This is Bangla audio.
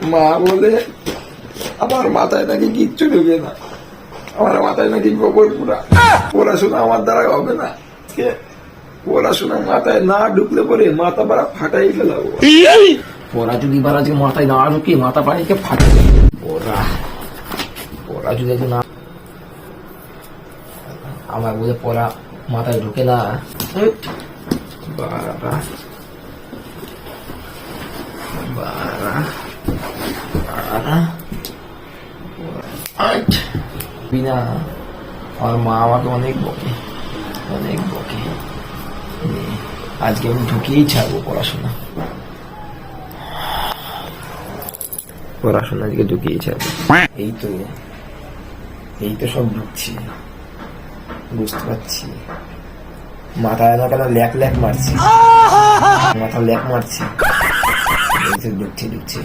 মা বলে আমার মাথায় নাকি কিচ্ছু ঢুকে না, আমার মাথায় নাকি গোবর পুরা, পড়াশোনা আমার দ্বারা হবে না। পড়াশোনা মাথায় না ঢুকলে পরে মাথা পাড়া ফাটাই ফেলাবো। পড়া যদি বারা যে মাথায় না ঢুকে মাথা পাড়িকে ফাটে। পড়া যদি না আমার বুঝে পড়া মাথায় ঢুকে না। বারা বারা বারা বিনা আমার মা আমাকে অনেক বকে, অনেক বকে। আজকে আমি ঢুকিয়েই ছাড়বো পড়াশোনা, পড়াশোনা আজকে ঢুকিয়েই ছাড়বো। এই তো সব ঢুকছি, বুঝতে পারছি। মাথায় না কেন ল্যাক ল্যাক মারছি, মাথা ল্যাক মারছি। ঢুকছি ঢুকছি